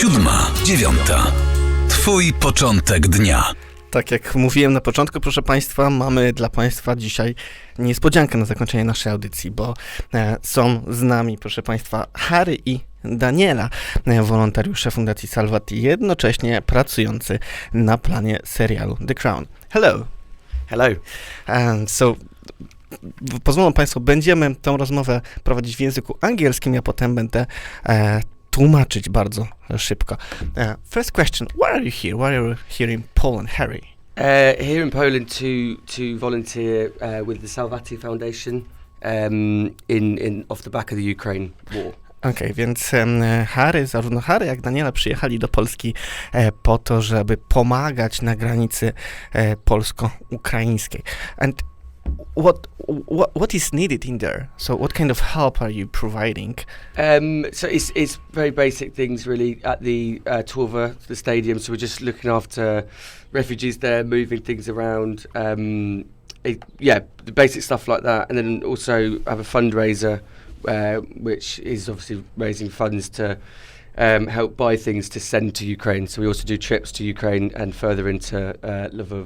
7:09. Twój początek dnia. Tak jak mówiłem na początku, proszę Państwa, mamy dla Państwa dzisiaj niespodziankę na zakończenie naszej audycji, bo są z nami, proszę Państwa, Harry i Daniela, wolontariusze Fundacji Salvatti, jednocześnie pracujący na planie serialu The Crown. Hello. Hello. And so, pozwolą Państwo, będziemy tę rozmowę prowadzić w języku angielskim, ja potem będę tłumaczyć bardzo szybko. First question, why are you here? Why are you here in Poland, Harry? Here in Poland to volunteer with the Salvatti Foundation in off the back of the Ukraine war. Okej, więc zarówno Harry jak Daniela przyjechali do Polski po to, żeby pomagać na granicy polsko-ukraińskiej. And what is needed in there? So what kind of help are you providing? So it's very basic things really at the Torva, the stadium. So we're just looking after refugees there, moving things around. The basic stuff like that. And then also have a fundraiser, which is obviously raising funds to help buy things to send to Ukraine. So we also do trips to Ukraine and further into Lvov.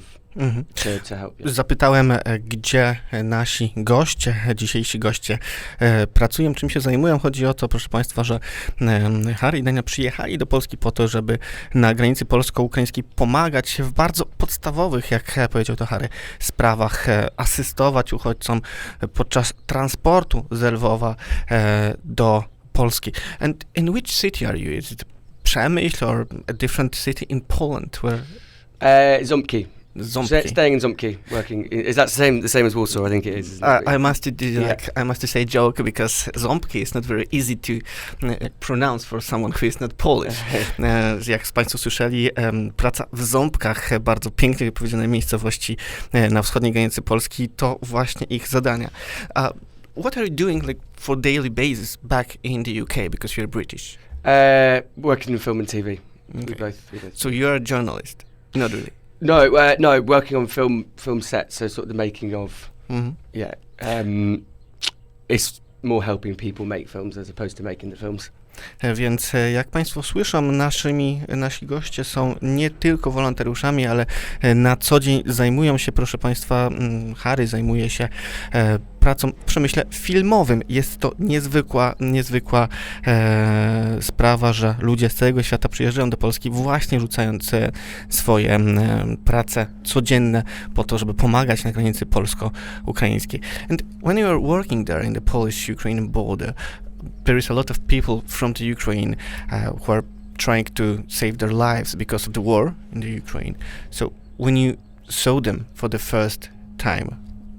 To help, yeah. Zapytałem, gdzie nasi goście, dzisiejsi goście pracują, czym się zajmują. Chodzi o to, proszę Państwa, że Harry i Dania przyjechali do Polski po to, żeby na granicy polsko-ukraińskiej pomagać w bardzo podstawowych, jak powiedział to Harry, sprawach, asystować uchodźcom podczas transportu z Lwowa do Polski. And in which city are you? Is it Przemyśl or a different city in Poland? Where? Ząbki. Ząbki. Staying in Ząbki, working. Is that the same as Warsaw? I think it is. I must say joke because Ząbki is not very easy to pronounce for someone who is not Polish. Jak Państwo słyszeli, praca w Ząbkach, bardzo pięknie wypowiedzianej miejscowości na wschodniej granicy Polski, to właśnie ich zadania. What are you doing for daily basis back in the UK because you're British? Working in film and TV. Okay. We both. So you're a journalist? Not really. No, working on film sets, so sort of the making of. Mm-hmm. Yeah. It's more helping people make films as opposed to making the films. Więc jak Państwo słyszą, nasi goście są nie tylko wolontariuszami, ale na co dzień zajmują się, proszę Państwa, Harry zajmuje się pracą w przemyśle filmowym. Jest to niezwykła sprawa, że ludzie z całego świata przyjeżdżają do Polski właśnie rzucając swoje prace codzienne po to, żeby pomagać na granicy polsko-ukraińskiej. And when you are working there in the Polish-Ukrainian border, there is a lot of people from the Ukraine who are trying to save their lives because of the war in the Ukraine. So when you saw them for the first time,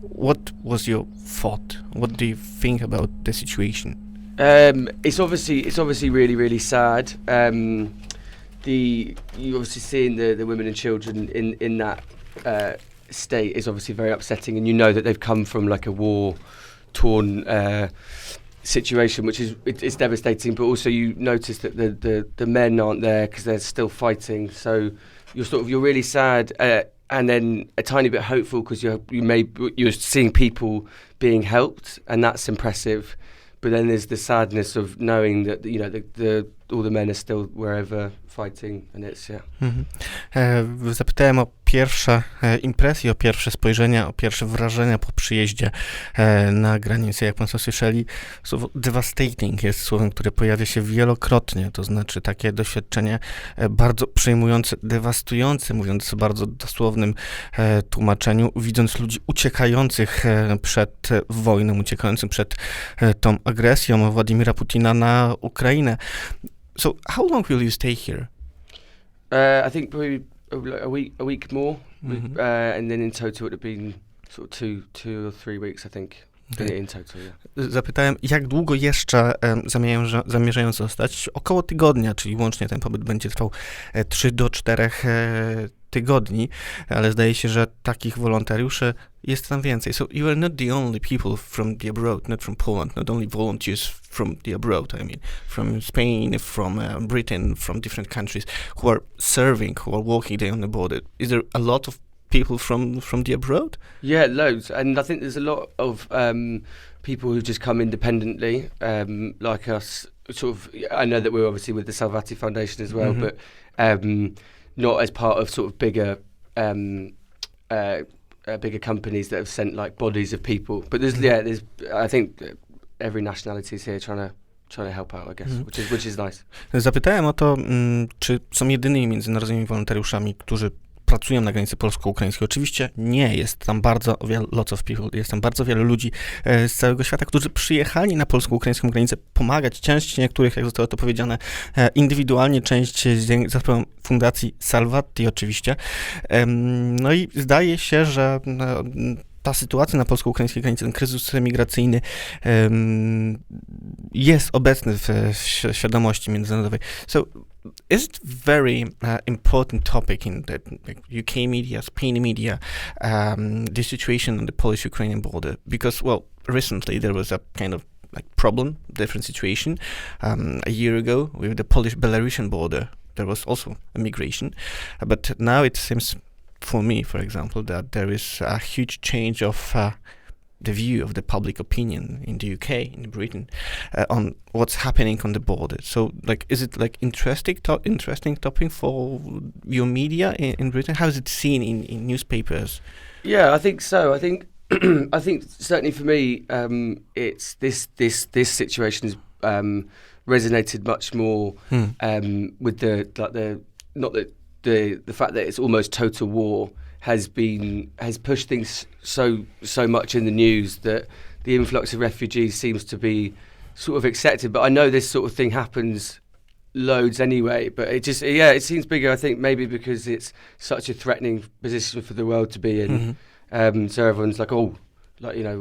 what was your thought? What do you think about the situation? It's obviously really, really sad. You obviously seeing the women and children in that state is obviously very upsetting, and you know that they've come from like a war-torn situation, which is it's devastating. But also you notice that the men aren't there because they're still fighting. So you're really sad, and then a tiny bit hopeful because you're seeing people being helped, and that's impressive. But then there's the sadness of knowing that all the men are still wherever fighting, and it's Zapytałem o pierwsze impresje, o pierwsze spojrzenia, o pierwsze wrażenia po przyjeździe na granicę. Jak Państwo słyszeli, słowo devastating jest słowem, które pojawia się wielokrotnie, to znaczy takie doświadczenie bardzo przejmujące, dewastujące, mówiąc w bardzo dosłownym tłumaczeniu, widząc ludzi uciekających przed wojną, uciekających przed tą agresją Władimira Putina na Ukrainę. So, how long will you stay here? I think probably a week more, and then in total it would have been sort of two or 3 weeks, I think. Okay. In total, yeah. Zapytałem, jak długo jeszcze zamierzają zostać? Około tygodnia, czyli łącznie ten pobyt będzie trwał 3 do 4 tygodni, ale zdaje się, że takich wolontariuszy jest tam więcej. So you are not the only people from the abroad, not from Poland, not only volunteers from the abroad, I mean, from Spain, from Britain, from different countries who are serving, who are walking there on the border. Is there a lot of people from the abroad? Yeah, loads. And I think there's a lot of people who just come independently, like us. Sort of, I know that we're obviously with the Salvatti Foundation as well, but not as part of sort of bigger companies that have sent like bodies of people. But there's I think every nationality is here trying to help out, I guess, which is nice. Zapytałem o to, czy są jedynymi międzynarodowymi wolontariuszami, którzy pracują na granicy polsko-ukraińskiej. Oczywiście nie, jest tam bardzo wiele, lots of people, jest tam bardzo wiele ludzi z całego świata, którzy przyjechali na polsko-ukraińską granicę pomagać. Część niektórych, jak zostało to powiedziane, indywidualnie, część za sprawą Fundacji Salvatti oczywiście. No i zdaje się, że ta sytuacja na polsko-ukraińskiej granicy, ten kryzys migracyjny jest obecny w świadomości międzynarodowej. So, is it very important topic in the UK media, Spain media, the situation on the Polish-Ukrainian border? Because, well, recently there was a kind of like problem, different situation. A year ago with the Polish-Belarusian border, there was also a migration, but now it seems, for me, for example, that there is a huge change of the view of the public opinion in the UK, in Britain, on what's happening on the border. So, like, is it like interesting topic for your media in Britain? How is it seen in newspapers? Yeah, I think so. I think I think certainly for me, it's this situation has resonated much more with the fact that it's almost total war has pushed things so much in the news that the influx of refugees seems to be sort of accepted. But I know this sort of thing happens loads anyway, but it seems bigger, I think, maybe because it's such a threatening position for the world to be in. So everyone's like, oh, like, you know,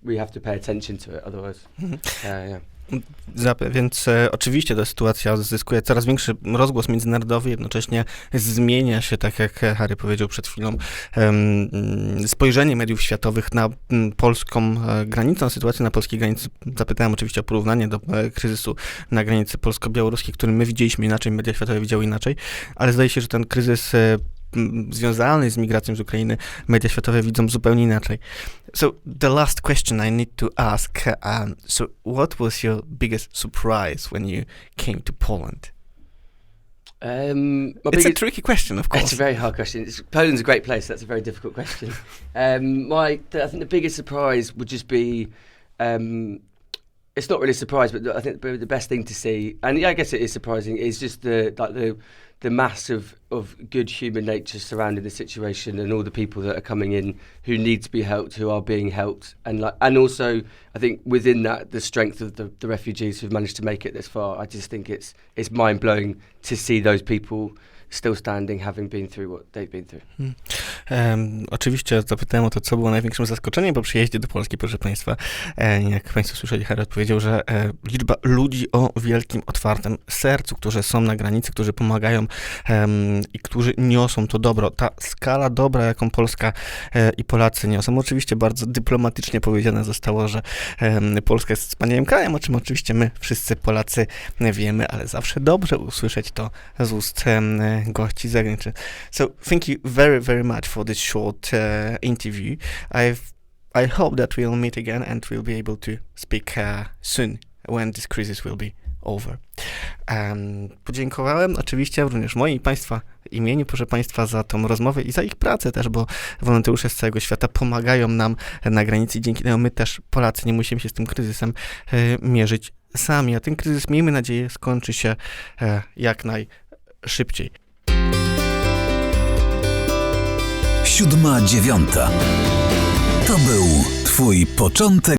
we have to pay attention to it, otherwise. Yeah. Więc oczywiście ta sytuacja zyskuje coraz większy rozgłos międzynarodowy, jednocześnie zmienia się, tak jak Harry powiedział przed chwilą, spojrzenie mediów światowych na polską granicę, na sytuację na polskiej granicy. Zapytałem oczywiście o porównanie do kryzysu na granicy polsko-białoruskiej, który my widzieliśmy inaczej, media światowe widziały inaczej, ale zdaje się, że ten kryzys związany z migracją z Ukrainy media światowe widzą zupełnie inaczej. So the last question I need to ask, so what was your biggest surprise when you came to Poland? It's a tricky question, of course. It's a very hard question. Poland's a great place. That's a very difficult question. I think the biggest surprise would just be, it's not really a surprise, but I think the best thing to see, and yeah, I guess it is surprising, is just the mass of good human nature surrounding the situation, and all the people that are coming in who need to be helped, who are being helped, and also I think within that the strength of the refugees who've managed to make it this far. I just think it's mind blowing to see those people still standing, having been through what they've been through. Oczywiście zapytałem o to, co było największym zaskoczeniem po przyjeździe do Polski, proszę Państwa. Jak Państwo słyszeli, Harry odpowiedział, że liczba ludzi o wielkim, otwartym sercu, którzy są na granicy, którzy pomagają i którzy niosą to dobro. Ta skala dobra, jaką Polska i Polacy niosą. Oczywiście bardzo dyplomatycznie powiedziane zostało, że Polska jest wspaniałym krajem, o czym oczywiście my wszyscy Polacy wiemy, ale zawsze dobrze usłyszeć to z ust gości zagranicznych. So thank you very, very much for this short interview. I hope that we'll meet again and we'll be able to speak soon when this crisis will be over. Podziękowałem oczywiście również w moim i Państwa imieniu, proszę Państwa, za tą rozmowę i za ich pracę też, bo wolontariusze z całego świata pomagają nam na granicy. Dzięki temu my też, Polacy, nie musimy się z tym kryzysem mierzyć sami, a ten kryzys, miejmy nadzieję, skończy się jak najszybciej. 7:09. To był Twój początek